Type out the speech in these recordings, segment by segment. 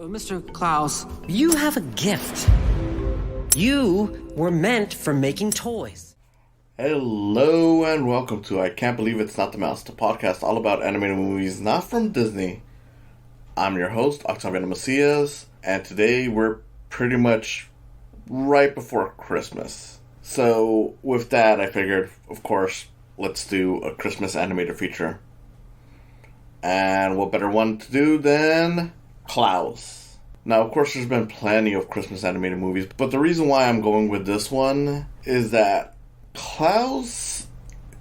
So, Mr. Klaus, You have a gift. You were meant for making toys. Hello and welcome to I Can't Believe It's Not the Mouse, the podcast all about animated movies not from Disney. I'm your host, Octaviano Macias, and today we're pretty much right before Christmas. So with that, I figured, of course, let's do a Christmas animated feature. And what better one to do than Klaus. Now, of course, there's been plenty of Christmas animated movies, but the reason why I'm going with this one is that Klaus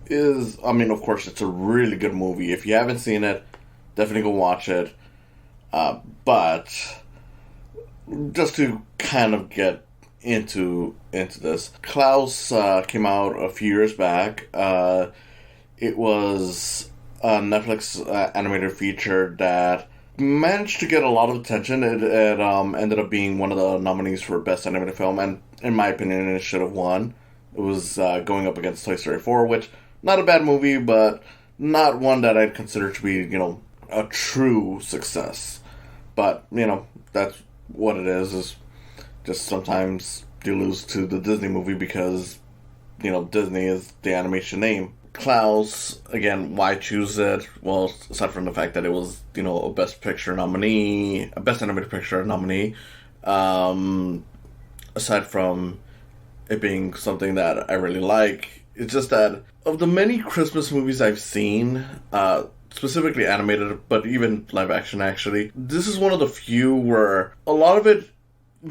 is, of course, it's a really good movie. If you haven't seen it, definitely go watch it. But just to kind of get into this, Klaus came out a few years back. It was a Netflix animated feature that managed to get a lot of attention. It ended up being one of the nominees for Best Animated Film, and in my opinion, it should have won. It was going up against Toy Story 4, which, not a bad movie, but not one that I'd consider to be, a true success. But, that's what it is just sometimes you lose to the Disney movie because, Disney is the animation name. Klaus, again, why choose it? Well, aside from the fact that it was, a Best Picture nominee, a Best Animated Picture nominee, aside from it being something that I really like, it's just that of the many Christmas movies I've seen, specifically animated, but even live action actually, this is one of the few where a lot of it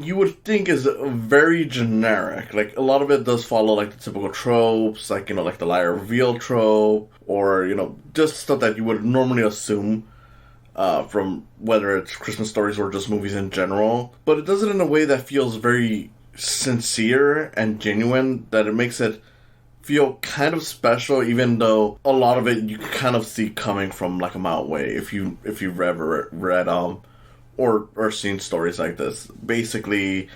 you would think is very generic. Like, a lot of it does follow, like, the typical tropes, like, like the liar reveal trope, or, just stuff that you would normally assume from whether it's Christmas stories or just movies in general. But it does it in a way that feels very sincere and genuine, that it makes it feel kind of special, even though a lot of it you can kind of see coming from, like, a mile away, if you've ever read, or seen stories like this. Basically,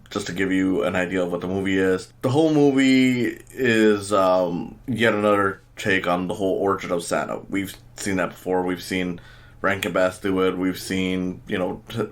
just to give you an idea of what the movie is, the whole movie is yet another take on the whole origin of Santa. We've seen that before. We've seen Rankin Bass do it. We've seen,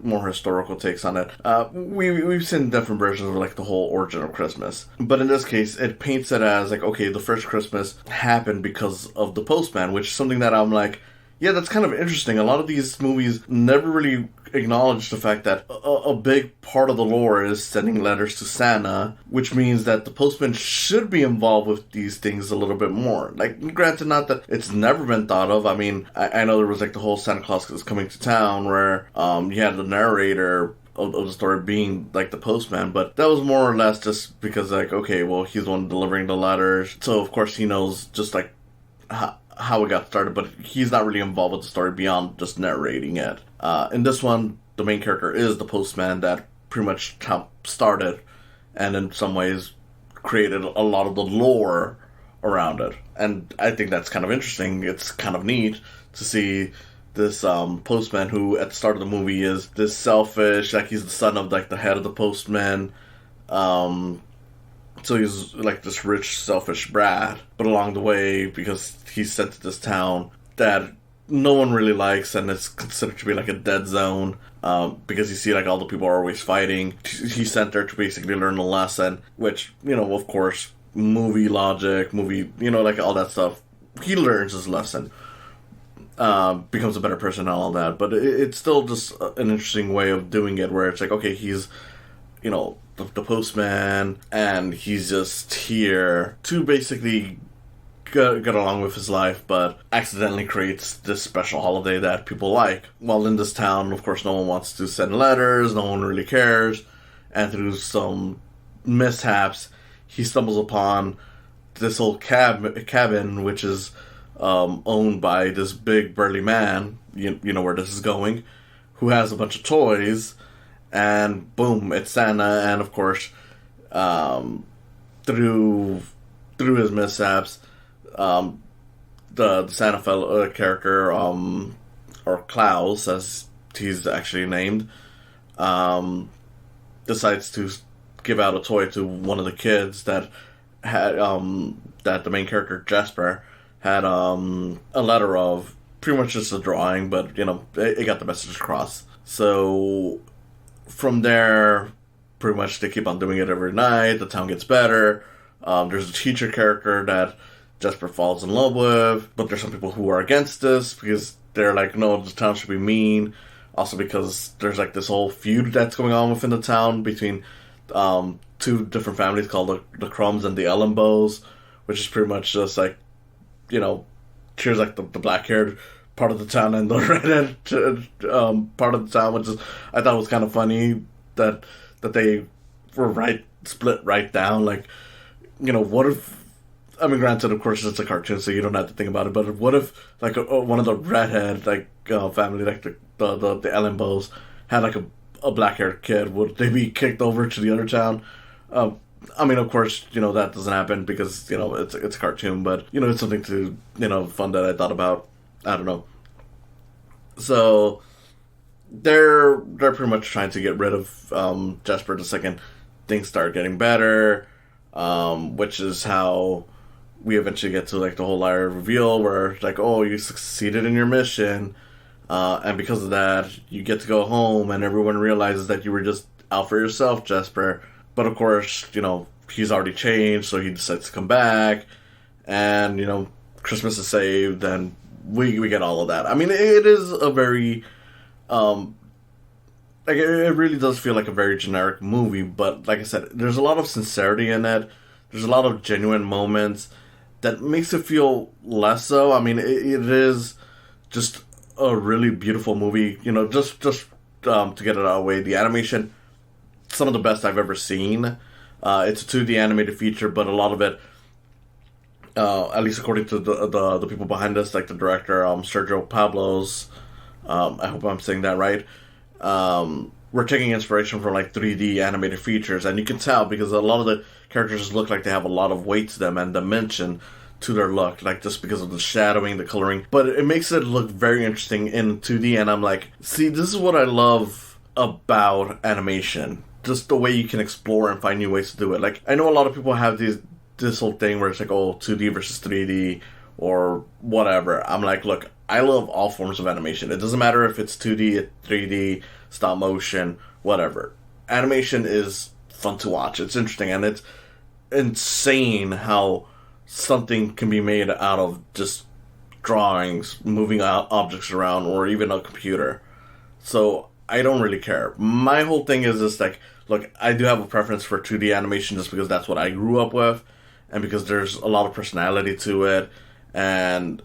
more historical takes on it. We've seen different versions of, like, the whole origin of Christmas. But in this case, it paints it as, like, okay, the first Christmas happened because of the postman, which is something that I'm like, yeah, that's kind of interesting. A lot of these movies never really acknowledge the fact that a big part of the lore is sending letters to Santa, which means that the postman should be involved with these things a little bit more. Like, granted, not that it's never been thought of. I mean, I know there was, like, the whole Santa Claus is coming to town where you had the narrator of the story being, like, the postman, but that was more or less just because, like, okay, well, he's the one delivering the letters, so of course he knows just, like, how it got started, but he's not really involved with the story beyond just narrating it. In this one, the main character is the postman that pretty much started, and in some ways created a lot of the lore around it. And I think that's kind of interesting. It's kind of neat to see this postman who at the start of the movie is this selfish, like he's the son of, like, the head of the postman. So he's like this rich, selfish brat, but along the way, because he's sent to this town that no one really likes, and it's considered to be like a dead zone, because you see, like, all the people are always fighting. He's sent there to basically learn a lesson, which, of course, movie logic, like, all that stuff. He learns his lesson, becomes a better person and all that, but it's still just an interesting way of doing it, where it's like, okay, he's, the postman, and he's just here to basically get along with his life, but accidentally creates this special holiday that people like. While in this town, of course, no one wants to send letters, no one really cares, and through some mishaps, he stumbles upon this old cabin, which is owned by this big burly man, you know where this is going, who has a bunch of toys. And boom, it's Santa, and of course, through his mishaps, the Santa fellow character, or Klaus, as he's actually named, decides to give out a toy to one of the kids that had that the main character Jasper had a letter of, pretty much just a drawing, but it got the message across. So from there, pretty much they keep on doing it every night. The town gets better. There's a teacher character that Jesper falls in love with, but there's some people who are against this because they're like, no, the town should be mean. Also because there's like this whole feud that's going on within the town between two different families called the Crumbs and the Ellenbows, which is pretty much just like, cheers like the black-haired part of the town and the redhead part of the town, which is, I thought was kind of funny that they were split right down. Like, what if, I mean, granted, of course, it's a cartoon, so you don't have to think about it, but what if, like, one of the redhead, family, like the Ellenbows, had, like, a black-haired kid? Would they be kicked over to the other town? I mean, of course, that doesn't happen because, it's a cartoon, but, it's something to, fun that I thought about. I don't know. So, they're pretty much trying to get rid of Jesper the second things start getting better, which is how we eventually get to, like, the whole liar reveal where it's like, oh, you succeeded in your mission, and because of that, you get to go home, and everyone realizes that you were just out for yourself, Jesper. But of course, he's already changed, so he decides to come back, and, Christmas is saved, and we get all of that. I mean, it is a very, it really does feel like a very generic movie, but like I said, there's a lot of sincerity in it. There's a lot of genuine moments that makes it feel less so. I mean, it is just a really beautiful movie. Just to get it out of the way, the animation, some of the best I've ever seen. It's a 2D animated feature, but a lot of it, at least according to the people behind this, like the director, Sergio Pablos, I hope I'm saying that right, we're taking inspiration from like 3D animated features, and you can tell because a lot of the characters look like they have a lot of weight to them and dimension to their look, like just because of the shadowing, the coloring, but it makes it look very interesting in 2D, and I'm like, see, this is what I love about animation. Just the way you can explore and find new ways to do it. Like, I know a lot of people have this whole thing where it's like, oh, 2D versus 3D or whatever. I'm like, look, I love all forms of animation. It doesn't matter if it's 2D, 3D, stop motion, whatever. Animation is fun to watch. It's interesting, and it's insane how something can be made out of just drawings, moving objects around, or even a computer. So I don't really care. My whole thing is just like, look, I do have a preference for 2D animation just because that's what I grew up with, and because there's a lot of personality to it, and,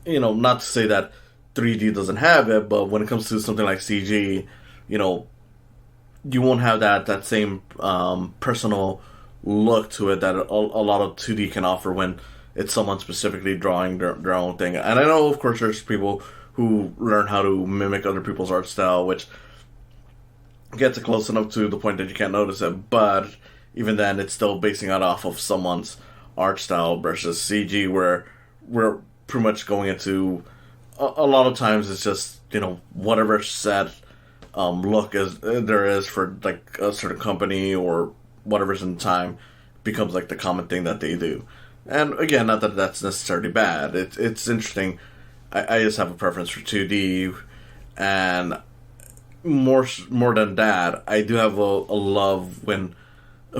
not to say that 3D doesn't have it, but when it comes to something like CG, you won't have that same personal look to it that a lot of 2D can offer when it's someone specifically drawing their own thing. And I know, of course, there's people who learn how to mimic other people's art style, which gets it close enough to the point that you can't notice it, but even then, it's still basing it off of someone's art style versus CG, where we're pretty much going into, a lot of times it's just, whatever set look there is for, like, a certain company or whatever's in time becomes, like, the common thing that they do. And again, not that that's necessarily bad. It's interesting. I just have a preference for 2D, and more than that, I do have a love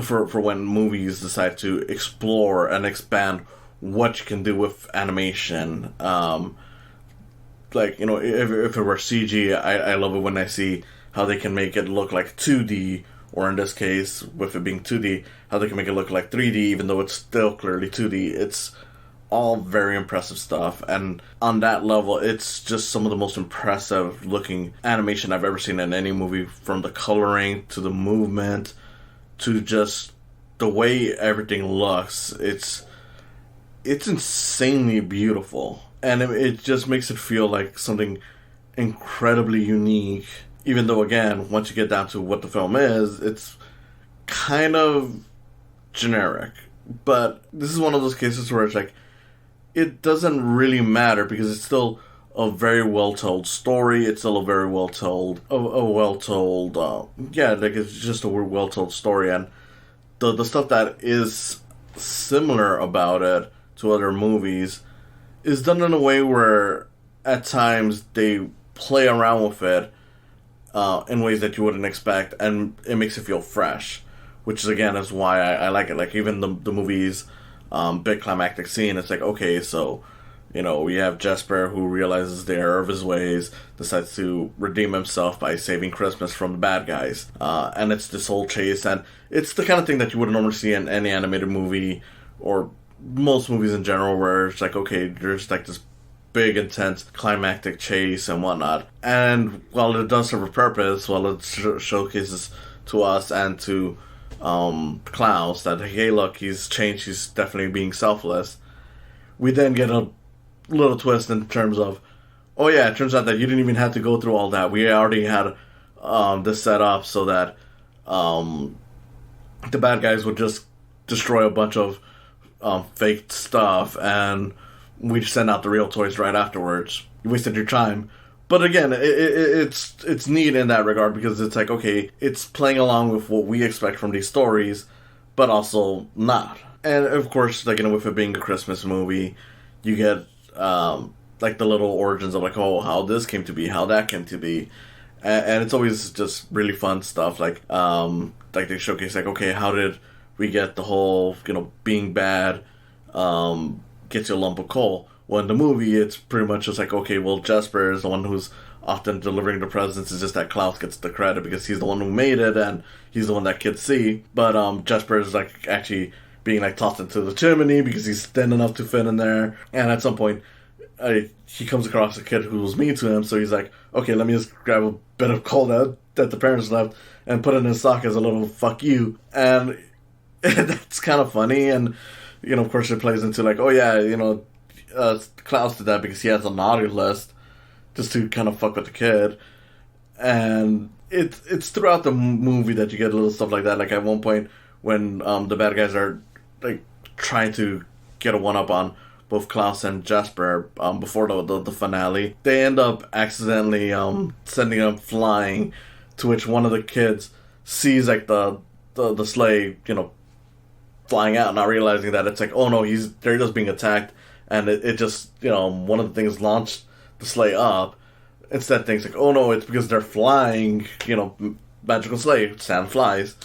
for when movies decide to explore and expand what you can do with animation. Like, if it were CG, I love it when I see how they can make it look like 2D, or in this case, with it being 2D, how they can make it look like 3D, even though it's still clearly 2D. It's all very impressive stuff, and on that level, it's just some of the most impressive looking animation I've ever seen in any movie, from the coloring to the movement to just the way everything looks. It's insanely beautiful, and it just makes it feel like something incredibly unique, even though, again, once you get down to what the film is, it's kind of generic. But this is one of those cases where it's like, it doesn't really matter because it's still a very well told story. It's still a very well told, it's just a well told story. And the stuff that is similar about it to other movies is done in a way where at times they play around with it in ways that you wouldn't expect, and it makes it feel fresh, which is again is why I like it. Like even the movie's big climactic scene, it's like, okay, so we have Jesper who realizes the error of his ways, decides to redeem himself by saving Christmas from the bad guys, and it's this whole chase, and it's the kind of thing that you wouldn't normally see in any animated movie or most movies in general, where it's like, okay, there's like this big, intense, climactic chase and whatnot. And while it does serve a purpose, while it showcases to us and to Klaus that, hey, look, he's changed, he's definitely being selfless, we then get a little twist in terms of, oh yeah, it turns out that you didn't even have to go through all that. We already had this set up so that the bad guys would just destroy a bunch of fake stuff, and we send out the real toys right afterwards. You wasted your time. But again, it's neat in that regard, because it's like, okay, it's playing along with what we expect from these stories, but also not. And of course, like, with it being a Christmas movie, you get like the little origins of like, oh, how this came to be, how that came to be, and it's always just really fun stuff. Like they showcase like, okay, how did we get the whole being bad gets you a lump of coal. Well, in the movie, it's pretty much just like, okay, well, Jesper is the one who's often delivering the presents. It's just that Klaus gets the credit because he's the one who made it, and he's the one that kids see. But Jesper is like actually being like tossed into the chimney because he's thin enough to fit in there. And at some point, he comes across a kid who was mean to him, so he's like, okay, let me just grab a bit of coal that the parents left and put it in his sock as a little fuck you. And that's kind of funny, and of course, it plays into like, oh yeah, Klaus did that because he has a naughty list, just to kind of fuck with the kid. And it's throughout the movie that you get little stuff like that. Like at one point, when the bad guys are like trying to get a one up on both Klaus and Jesper before the finale, they end up accidentally sending them flying, to which one of the kids sees like the sleigh, flying out, not realizing that it's like, oh no, they're just being attacked, and it just, one of the things launched the sleigh up. Instead, thinks like, oh no, it's because they're flying, magical sleigh, Santa flies.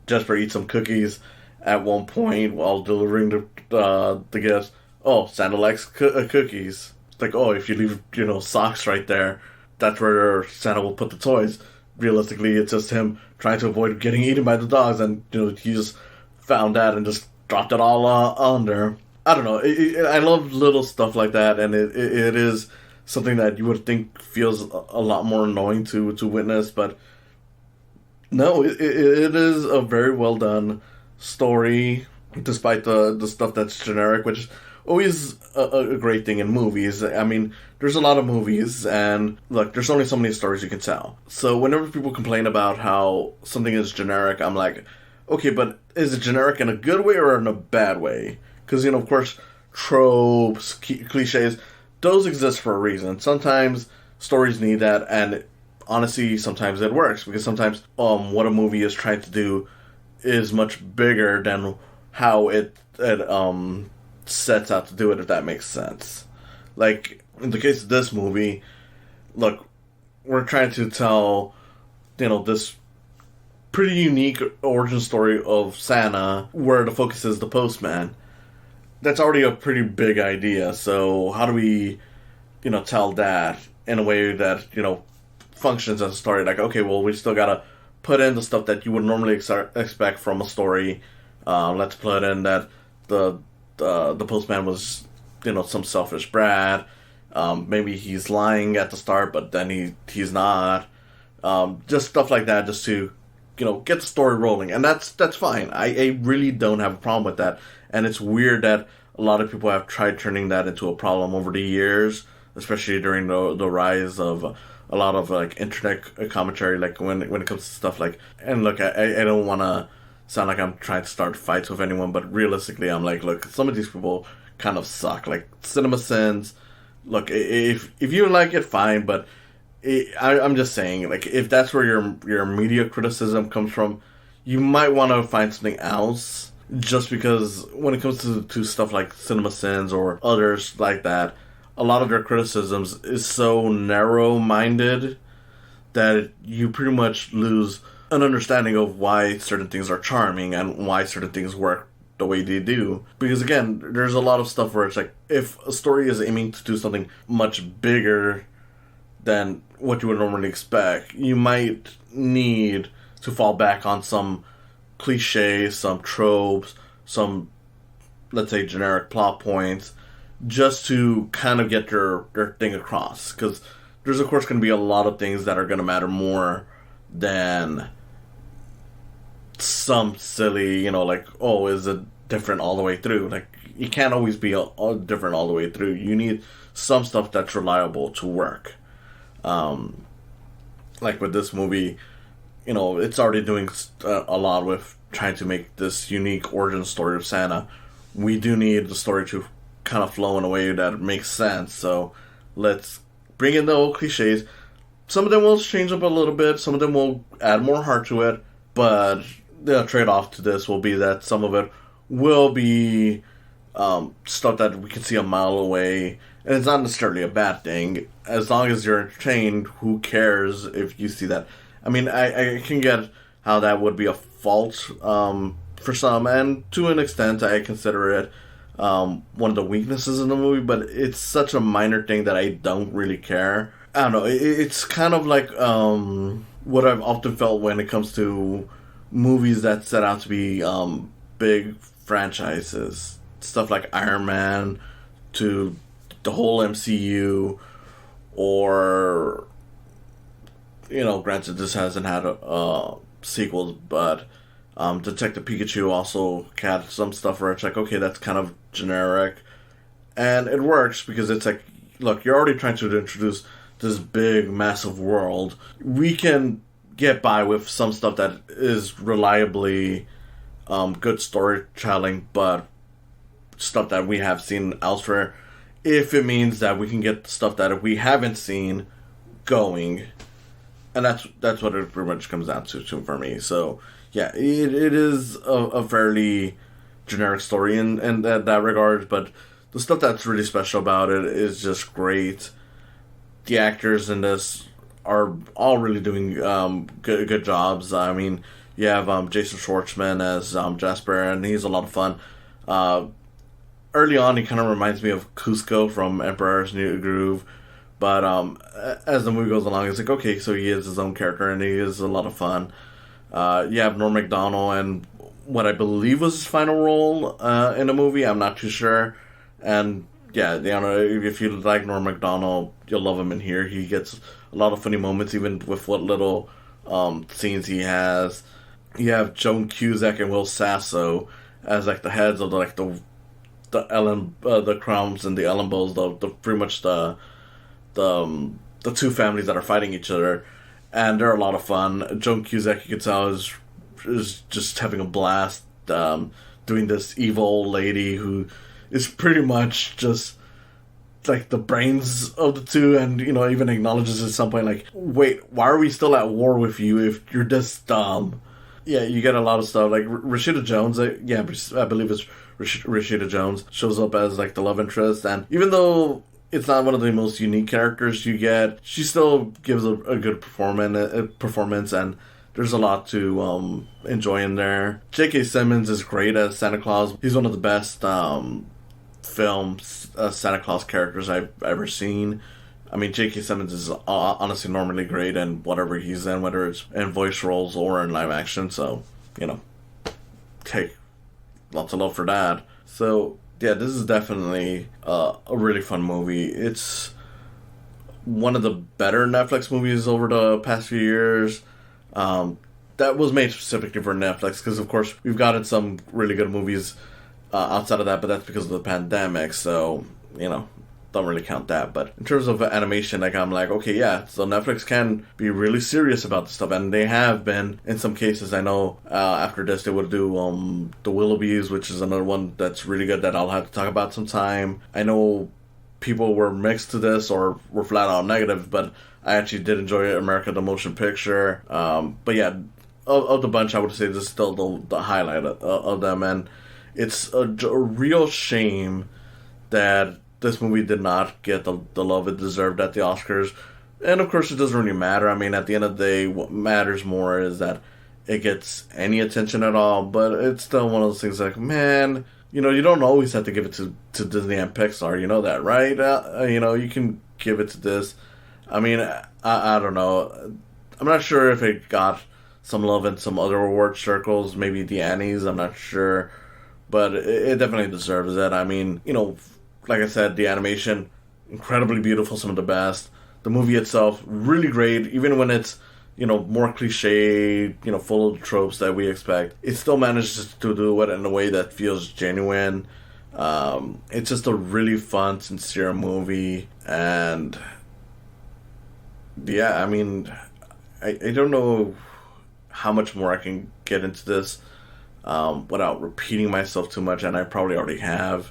Jesper eats some cookies at one point while delivering the gifts. Oh, Santa likes cookies. It's like, oh, if you leave, socks right there, that's where Santa will put the toys. Realistically, it's just him trying to avoid getting eaten by the dogs, and he just found that and just dropped it all on there. I don't know. I love little stuff like that, and it is something that you would think feels a lot more annoying to witness, but no, it is a very well done story, despite the stuff that's generic, which is always a great thing in movies. I mean, there's a lot of movies, and look, there's only so many stories you can tell. So whenever people complain about how something is generic, I'm like, okay, but is it generic in a good way or in a bad way? Because, of course, tropes, cliches, those exist for a reason. Sometimes stories need that, and honestly, sometimes it works, because sometimes what a movie is trying to do is much bigger than how it sets out to do it, if that makes sense. Like, in the case of this movie, look, we're trying to tell, this pretty unique origin story of Santa, where the focus is the postman. That's already a pretty big idea, so how do we, tell that in a way that, functions as a story? Like, okay, well, we still gotta put in the stuff that you would normally expect from a story. Let's put in that the postman was, some selfish brat. Maybe he's lying at the start, but then he's not. Just stuff like that, just to, get the story rolling. And that's fine. I really don't have a problem with that. And it's weird that a lot of people have tried turning that into a problem over the years, especially during the rise of a lot of like internet commentary, like when it comes to stuff like, and look, I don't want to sound like I'm trying to start fights with anyone, but realistically, I'm like, look, some of these people kind of suck. Like CinemaSins, look, if you like it, fine, but I'm just saying, like, if that's where your media criticism comes from, you might want to find something else. Just because when it comes to stuff like CinemaSins or others like that, a lot of their criticisms is so narrow-minded that you pretty much lose an understanding of why certain things are charming and why certain things work the way they do. Because again, there's a lot of stuff where it's like, if a story is aiming to do something much bigger than what you would normally expect, you might need to fall back on some cliches, some tropes, some, let's say, generic plot points, just to kind of get your thing across. Because there's, of course, going to be a lot of things that are going to matter more than some silly, like, oh, is it different all the way through? Like, you can't always be all different all the way through. You need some stuff that's reliable to work. Like with this movie, it's already doing a lot with trying to make this unique origin story of Santa. We do need the story to kind of flow in a way that makes sense. So let's bring in the old cliches. Some of them will change up a little bit. Some of them will add more heart to it. But the trade-off to this will be that some of it will be stuff that we can see a mile away. And it's not necessarily a bad thing. As long as you're entertained, who cares if you see that? I mean, I can get how that would be a fault for some. And to an extent, I consider it one of the weaknesses in the movie. But it's such a minor thing that I don't really care. I don't know. It's kind of like what I've often felt when it comes to movies that set out to be big franchises. Stuff like Iron Man to the whole MCU, or, granted this hasn't had sequels, but Detective Pikachu also had some stuff where it's like, okay, that's kind of generic. And it works because it's like, look, you're already trying to introduce this big, massive world. We can get by with some stuff that is reliably good storytelling, but stuff that we have seen elsewhere, if it means that we can get stuff that we haven't seen going. And that's what it pretty much comes down to for me. So, yeah, it is a fairly generic story in that regard, but the stuff that's really special about it is just great. The actors in this are all really doing good jobs. I mean, you have Jason Schwartzman as Jasper, and he's a lot of fun. Early on, he kind of reminds me of Cusco from Emperor's New Groove, but as the movie goes along, it's like, okay, so he is his own character, and he is a lot of fun. You have Norm Macdonald, and what I believe was his final role in the movie. I'm not too sure, and yeah, if you like Norm Macdonald, you'll love him in here. He gets a lot of funny moments, even with what little scenes he has. You have Joan Cusack and Will Sasso as like the heads of the Crumbs and the Ellen Bowls, the pretty much the two families that are fighting each other, and they're a lot of fun. Joan Cusack, you can tell, is just having a blast doing this evil old lady who is pretty much just like the brains of the two, and even acknowledges at some point, like, wait, why are we still at war with you if you're this dumb? Yeah, you get a lot of stuff like Rashida Jones. I believe it's Rashida Jones shows up as like the love interest, and even though it's not one of the most unique characters you get, she still gives a good performance, and there's a lot to enjoy in there. J.K. Simmons is great as Santa Claus. He's one of the best film Santa Claus characters I've ever seen. I mean, J.K. Simmons is honestly normally great in whatever he's in, whether it's in voice roles or in live action, so, take lots of love for that. So, yeah, this is definitely a really fun movie. It's one of the better Netflix movies over the past few years. That was made specifically for Netflix, because, of course, we've gotten some really good movies outside of that, but that's because of the pandemic, so, don't really count that. But in terms of animation, like, I'm like, okay, yeah, so Netflix can be really serious about this stuff, and they have been in some cases. I know after this they would do The Willoughbys, which is another one that's really good that I'll have to talk about sometime. I know people were mixed to this or were flat out negative, but I actually did enjoy America the Motion Picture. But yeah, of the bunch, I would say this is still the highlight of them, and it's a real shame that this movie did not get the love it deserved at the Oscars, And of course, it doesn't really matter. I mean, at the end of the day, what matters more is that it gets any attention at all. But it's still one of those things like, man, you don't always have to give it to Disney and Pixar. You know that, right? You can give it to this. I mean, I don't know. I'm not sure if it got some love in some other award circles, maybe the Annies, I'm not sure. But it definitely deserves it. I mean, like I said, the animation, incredibly beautiful, some of the best. The movie itself, really great, even when it's, more cliche, full of tropes that we expect. It still manages to do it in a way that feels genuine. It's just a really fun, sincere movie. And, yeah, I mean, I don't know how much more I can get into this without repeating myself too much, and I probably already have.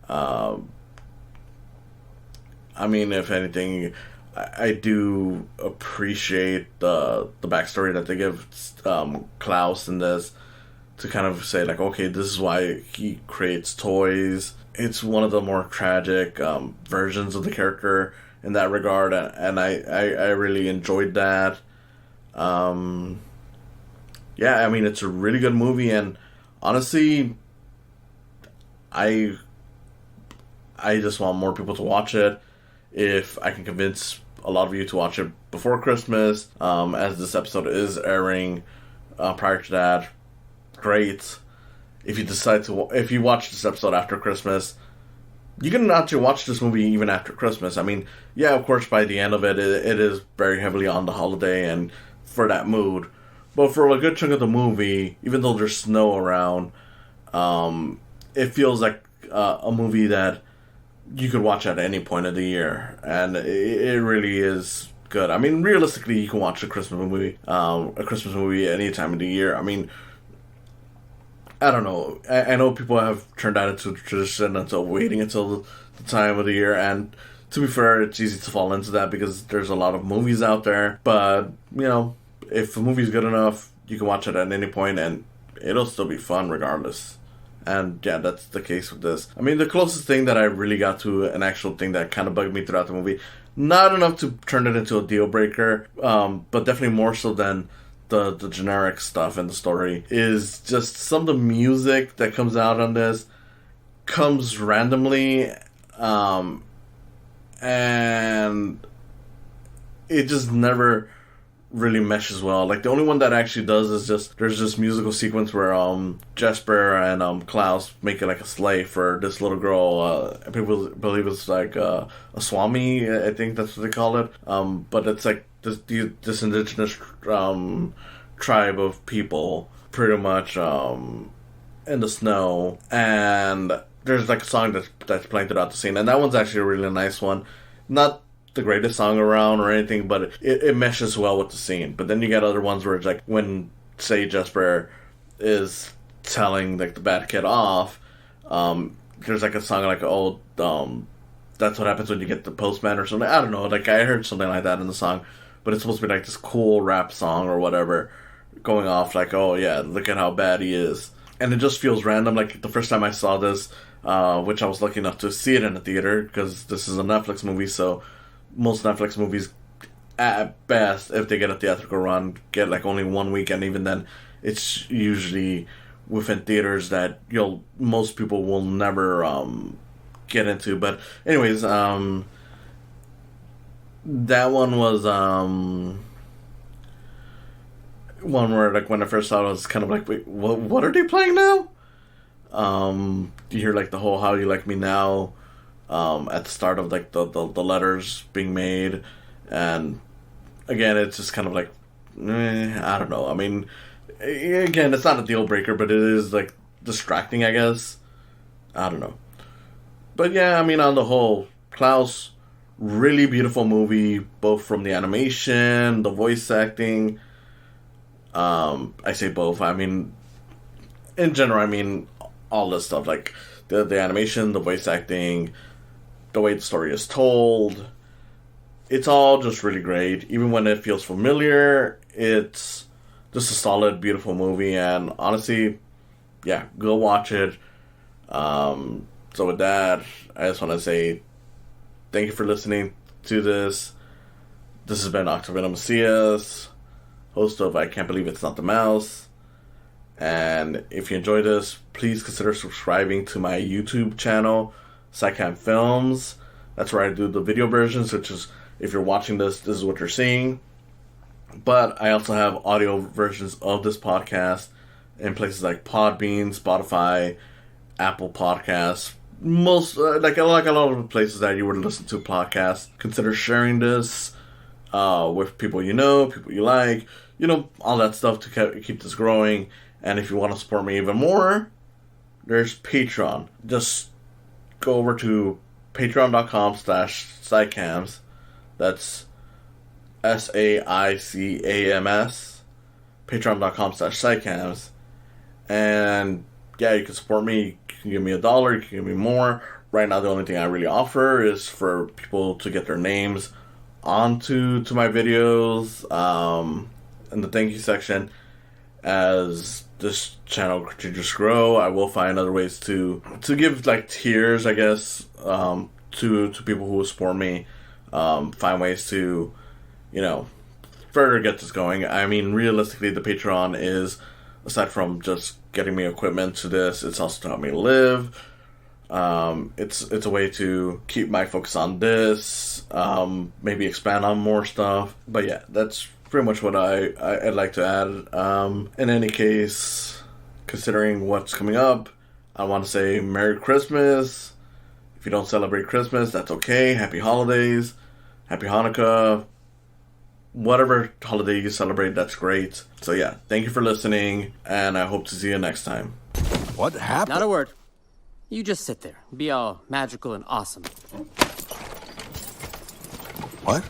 I mean, if anything, I do appreciate the backstory that they give Klaus in this, to kind of say, like, okay, this is why he creates toys. It's one of the more tragic versions of the character in that regard, and I really enjoyed that. Yeah, I mean, it's a really good movie, and honestly, I just want more people to watch it. If I can convince a lot of you to watch it before Christmas, as this episode is airing prior to that, great. If you watch this episode after Christmas, you can actually watch this movie even after Christmas. I mean, yeah, of course, by the end of it is very heavily on the holiday and for that mood. But for a good chunk of the movie, even though there's snow around, it feels like a movie that you could watch at any point of the year, and it really is good. I mean, realistically, you can watch a Christmas movie any time of the year. I mean, I don't know. I know people have turned that into a tradition until waiting until the time of the year, and to be fair, it's easy to fall into that because there's a lot of movies out there. But, if a movie's good enough, you can watch it at any point, and it'll still be fun regardless. And yeah, that's the case with this. I mean, the closest thing that I really got to an actual thing that kind of bugged me throughout the movie, not enough to turn it into a deal breaker, but definitely more so than the generic stuff in the story, is just some of the music that comes out on this comes randomly, and it just never really meshes well. Like, the only one that actually does is there's this musical sequence where Jesper and Klaus make it like a sleigh for this little girl. People believe it's like a swami, I think that's what they call it. But it's like this indigenous tribe of people, pretty much in the snow, and there's like a song that's playing throughout the scene, and that one's actually a really nice one. Not the greatest song around or anything, but it meshes well with the scene. But then you get other ones where it's like when, say, Jesper is telling like the bad kid off, there's like a song like, that's what happens when you get the postman or something. I don't know, like I heard something like that in the song, but it's supposed to be like this cool rap song or whatever, going off like, oh yeah, look at how bad he is. And it just feels random. Like the first time I saw this, which I was lucky enough to see it in the theater, because this is a Netflix movie, so most Netflix movies, at best, if they get a theatrical run, get like only 1 week, and even then, it's usually within theaters that most people will never get into. But anyways, that one was one where, like, when I first saw it, I was kind of like, wait, what are they playing now? You hear like the whole "How You Like Me Now" at the start of like the letters being made, and again, it's just kind of like, I don't know. I mean, again, it's not a deal breaker, but it is like distracting, I guess. I don't know, but yeah, I mean, on the whole, Klaus, really beautiful movie, both from the animation, the voice acting. I say both. I mean, in general, I mean all this stuff, like the animation, the voice acting, the way the story is told. It's all just really great. Even when it feels familiar, it's just a solid, beautiful movie. And honestly, yeah, go watch it. So with that, I just want to say thank you for listening to this. This has been Octavino Macias, host of I Can't Believe It's Not the Mouse. And if you enjoyed this, please consider subscribing to my YouTube channel, SciCam Films. That's where I do the video versions, which is, if you're watching this, this is what you're seeing. But I also have audio versions of this podcast in places like Podbean, Spotify, Apple Podcasts, like a lot of the places that you would listen to podcasts. Consider sharing this with people you know, people you like, all that stuff to keep this growing. And if you want to support me even more, there's Patreon. Just go over to patreon.com/SciCams. That's SAICAMS. Patreon.com/SciCams. And yeah, you can support me. You can give me $1. You can give me more. Right now, the only thing I really offer is for people to get their names onto my videos in the thank you section. As this channel continues to grow, I will find other ways to give like tiers, I guess, to people who will support me. Find ways to, further get this going. I mean, realistically, the Patreon is, aside from just getting me equipment to this, it's also to help me live. It's a way to keep my focus on this, maybe expand on more stuff. But yeah, that's pretty much what I'd like to add. In any case, considering what's coming up, I want to say Merry Christmas. If you don't celebrate Christmas, that's okay. Happy holidays. Happy Hanukkah. Whatever holiday you celebrate, that's great. So yeah, thank you for listening, and I hope to see you next time. What happened? Not a word. You just sit there. Be all magical and awesome. What?